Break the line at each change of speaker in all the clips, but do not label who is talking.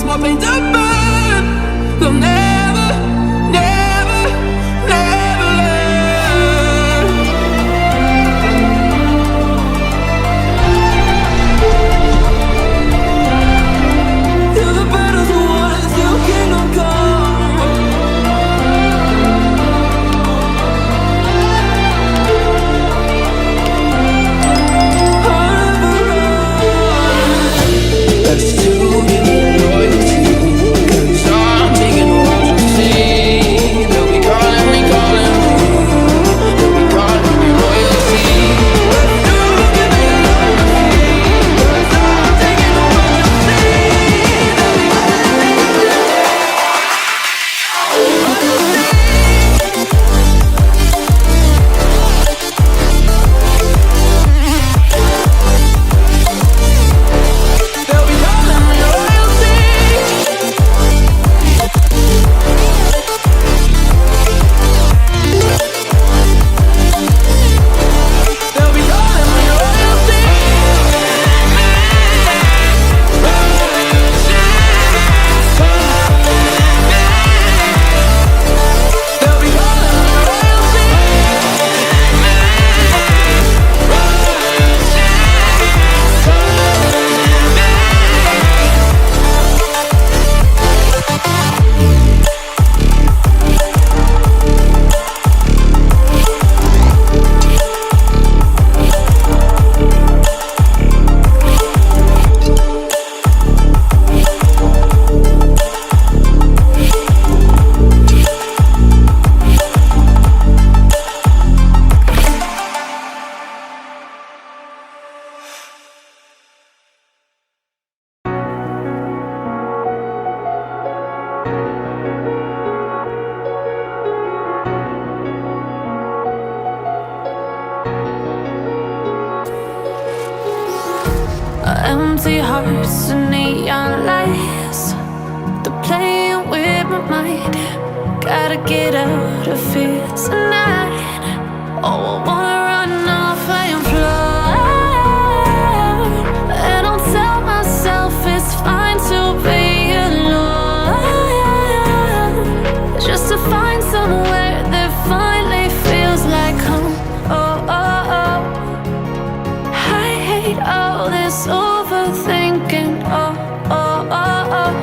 my pain to burn. They'll never, never, never learn. Till the battles are won and still kingdom come. Let's do it, loyalty. 'Cause I'm taking what you see. They'll be calling me, they'll be calling me royalty. Let's do it, loyalty. 'Cause I'm taking what you see. They'll be
empty hearts and neon lights. They're playing with my mind. Gotta get out of here tonight. Oh, I wanna run off and fly. And I'll tell myself it's fine to be alone, just to find somewhere that finally feels like home. Oh, oh, oh. I hate all this overthinking. Oh, oh, oh, oh.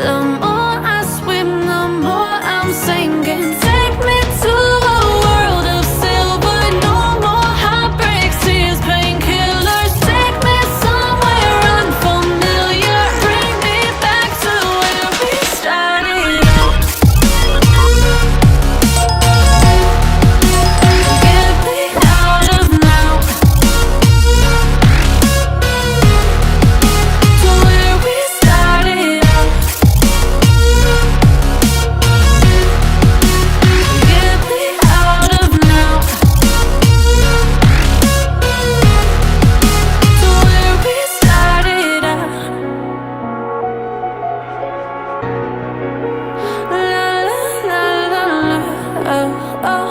The more I swim, the more I'm sinking. Take me to a world of silver. No more heartbreaks, tears, painkillers. Take me somewhere unfamiliar. Bring me back to where we started out. Get me out of now. To where we started out. Get me out of now. To where we started out. La la la la la. Oh, oh.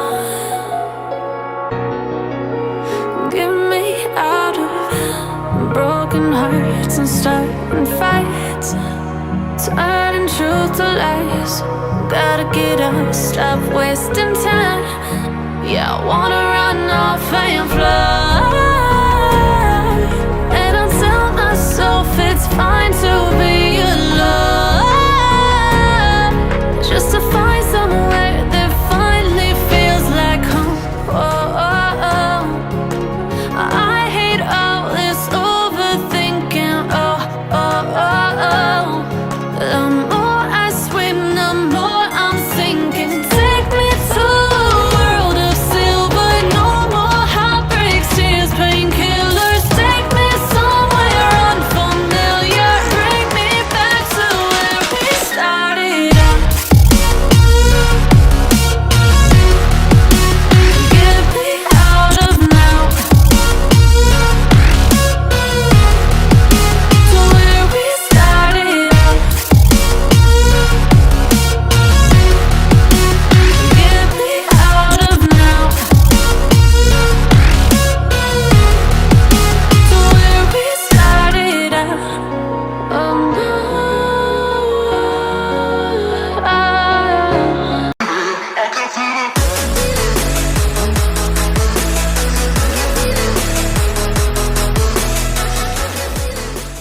Get me out of broken hearts and starting fights, turning truth to lies. Gotta get up, stop wasting time. Yeah, I wanna run off and fly. And I'll tell myself it's fine to